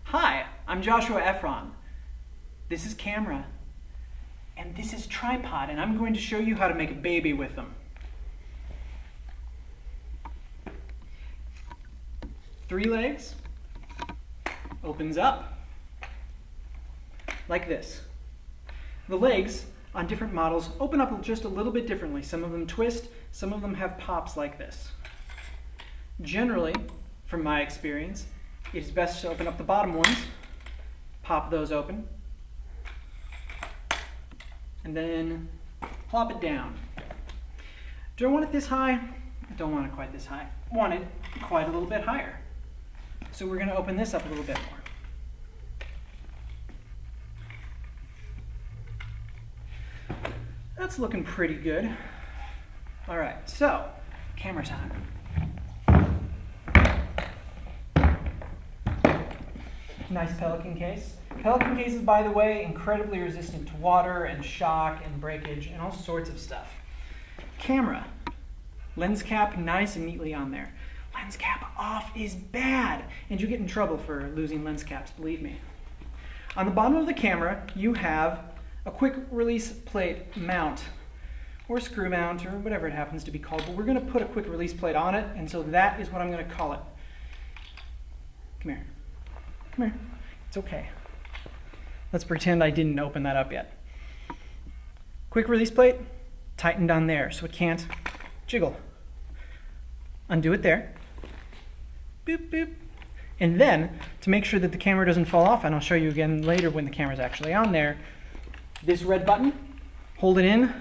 Hi, I'm Joshua Efron. This is camera, and this is tripod, and I'm going to show you how to make a baby with them. 3 legs, opens up, like this. The legs on different models open up just a little bit differently. Some of them twist, some of them have pops like this. Generally, from my experience, it is best to open up the bottom ones, pop those open, and then plop it down. Do I want it this high? I don't want it quite this high. I want it quite a little bit higher. So we're going to open this up a little bit more. That's looking pretty good. All right, so camera time. Nice Pelican case. Pelican cases, by the way, incredibly resistant to water and shock and breakage and all sorts of stuff. Camera. Lens cap nice and neatly on there. Lens cap off is bad, and you get in trouble for losing lens caps, believe me. On the bottom of the camera, you have a quick release plate mount, or screw mount, or whatever it happens to be called, but we're going to put a quick release plate on it, and so that is what I'm going to call it. Come here. Come here. It's okay. Let's pretend I didn't open that up yet. Quick release plate, tightened on there so it can't jiggle. Undo it there. Boop, boop. And then, to make sure that the camera doesn't fall off, and I'll show you again later when the camera's actually on there, this red button, hold it in,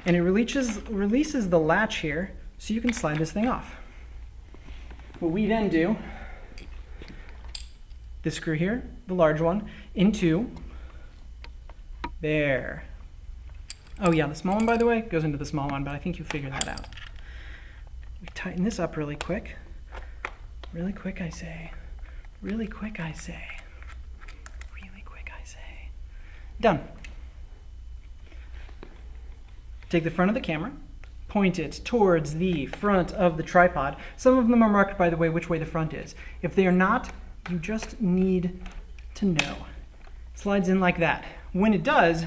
and it releases the latch here so you can slide this thing off. What we then do, this screw here, the large one, into there. Oh yeah, the small one, by the way, goes into the small one, but I think you figured that out. We tighten this up really quick. Really quick, I say. Really quick, I say. Really quick, I say. Done. Take the front of the camera, point it towards the front of the tripod. Some of them are marked, by the way, which way the front is. If they are not, you just need to know. Slides in like that. When it does,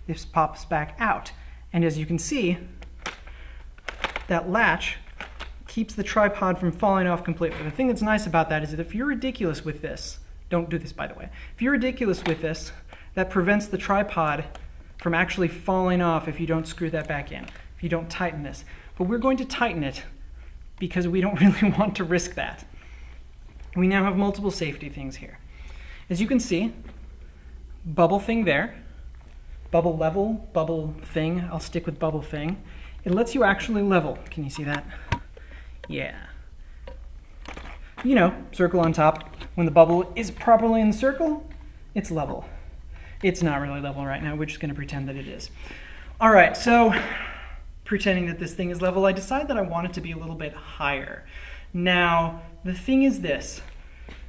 this pops back out. And as you can see, that latch keeps the tripod from falling off completely. The thing that's nice about that is that if you're ridiculous with this, don't do this by the way, if you're ridiculous with this, that prevents the tripod from actually falling off if you don't screw that back in, if you don't tighten this. But we're going to tighten it because we don't really want to risk that. We now have multiple safety things here. As you can see, bubble thing there, bubble level, bubble thing, I'll stick with bubble thing. It lets you actually level. Can you see that? Yeah. You know, circle on top. When the bubble is properly in the circle, it's level. It's not really level right now. We're just going to pretend that it is. All right, so pretending that this thing is level, I decide that I want it to be a little bit higher. Now, the thing is this.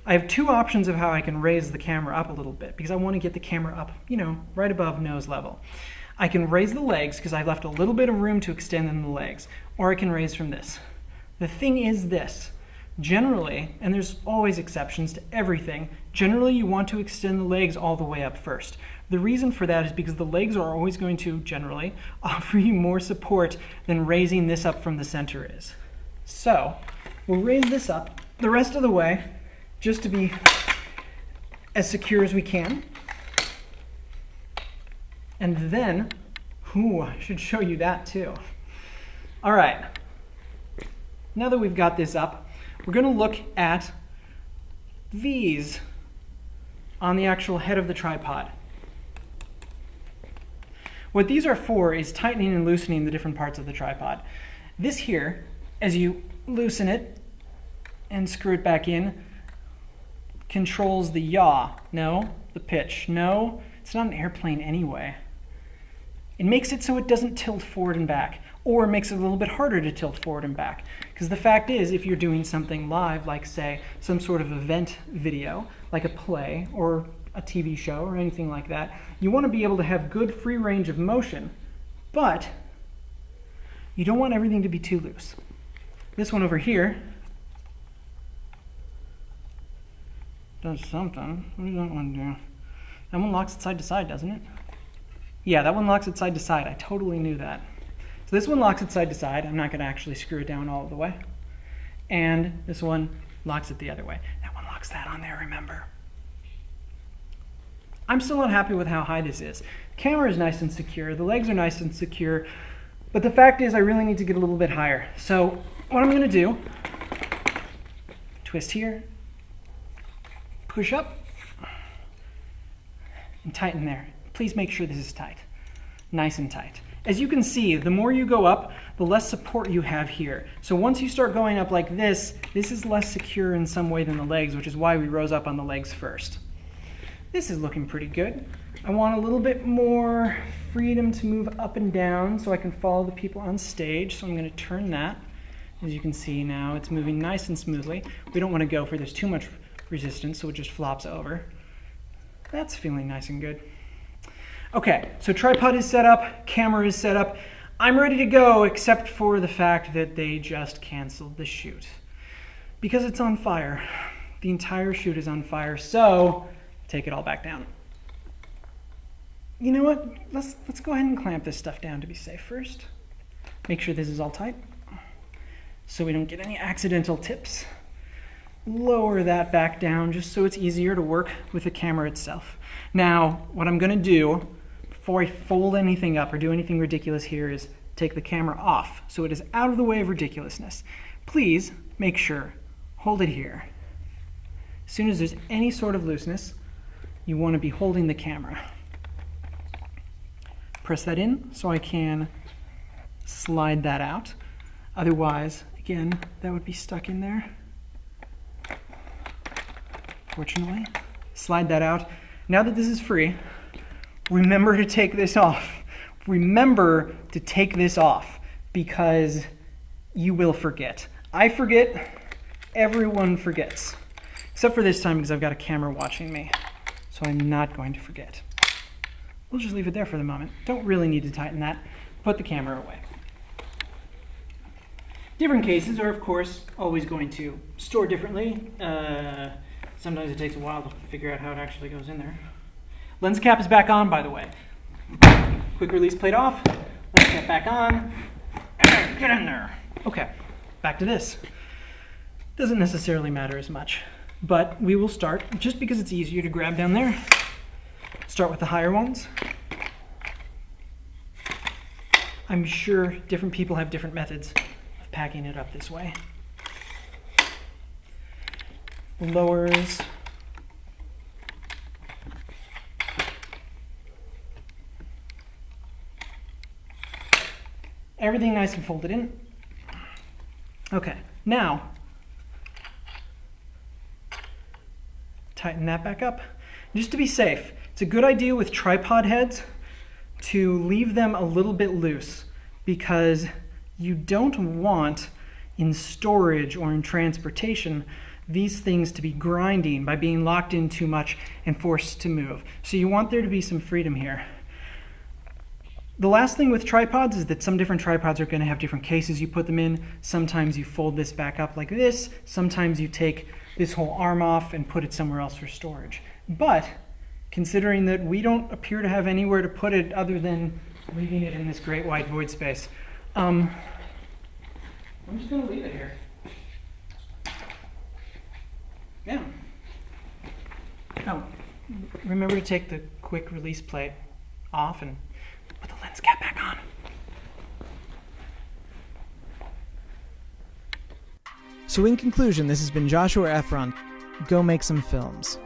I have 2 options of how I can raise the camera up a little bit because I want to get the camera up, you know, right above nose level. I can raise the legs because I've left a little bit of room to extend in the legs, or I can raise from this. The thing is this. Generally, and there's always exceptions to everything, generally you want to extend the legs all the way up first. The reason for that is because the legs are always going to, generally, offer you more support than raising this up from the center is. So, we'll raise this up the rest of the way just to be as secure as we can. And then, I should show you that too. All right, now that we've got this up, we're going to look at these on the actual head of the tripod. What these are for is tightening and loosening the different parts of the tripod. This here, as you loosen it and screw it back in, controls the yaw. No, the pitch. No, it's not an airplane anyway. It makes it so it doesn't tilt forward and back, or it makes it a little bit harder to tilt forward and back. Because the fact is, if you're doing something live, like say, some sort of event video, like a play or a TV show or anything like that, you want to be able to have good free range of motion, but you don't want everything to be too loose. This one over here does something. What does that one do? That one locks it side to side, doesn't it? Yeah, that one locks it side to side. I totally knew that. So this one locks it side to side. I'm not going to actually screw it down all the way. And this one locks it the other way. That one locks that on there, remember? I'm still not happy with how high this is. The camera is nice and secure. The legs are nice and secure. But the fact is I really need to get a little bit higher. So what I'm going to do, twist here, push up, and tighten there. Please make sure this is tight, nice and tight. As you can see, the more you go up, the less support you have here. So once you start going up like this is less secure in some way than the legs, which is why we rose up on the legs first. This is looking pretty good. I want a little bit more freedom to move up and down so I can follow the people on stage. So I'm going to turn that. As you can see now, it's moving nice and smoothly. We don't want to go for there's too much resistance, so it just flops over. That's feeling nice and good. Okay, so tripod is set up, camera is set up. I'm ready to go, except for the fact that they just canceled the shoot. Because it's on fire. The entire shoot is on fire, so take it all back down. You know what? Let's go ahead and clamp this stuff down to be safe first. Make sure this is all tight so we don't get any accidental tips. Lower that back down just so it's easier to work with the camera itself. Now, what I'm going to do before I fold anything up or do anything ridiculous here is take the camera off so it is out of the way of ridiculousness. Please make sure, hold it here. As soon as there's any sort of looseness, you want to be holding the camera. Press that in so I can slide that out. Otherwise, again, that would be stuck in there. Fortunately, slide that out. Now that this is free, remember to take this off. Remember to take this off because you will forget. I forget, everyone forgets. Except for this time because I've got a camera watching me. So I'm not going to forget. We'll just leave it there for the moment. Don't really need to tighten that. Put the camera away. Different cases are, of course, always going to store differently. Sometimes it takes a while to figure out how it actually goes in there. Lens cap is back on, by the way. Quick release plate off. Lens cap back on. Get in there. Okay, back to this. Doesn't necessarily matter as much, but we will start, just because it's easier to grab down there, start with the higher ones. I'm sure different people have different methods of packing it up this way. Lowers. Everything nice and folded in. Okay, now tighten that back up. Just to be safe, it's a good idea with tripod heads to leave them a little bit loose because you don't want in storage or in transportation these things to be grinding by being locked in too much and forced to move. So you want there to be some freedom here. The last thing with tripods is that some different tripods are going to have different cases you put them in. Sometimes you fold this back up like this. Sometimes you take this whole arm off and put it somewhere else for storage. But considering that we don't appear to have anywhere to put it other than leaving it in this great wide void space, I'm just going to leave it here. Yeah. Oh, remember to take the quick release plate off and put the lens cap back on. So in conclusion, this has been Joshua Efron. Go make some films.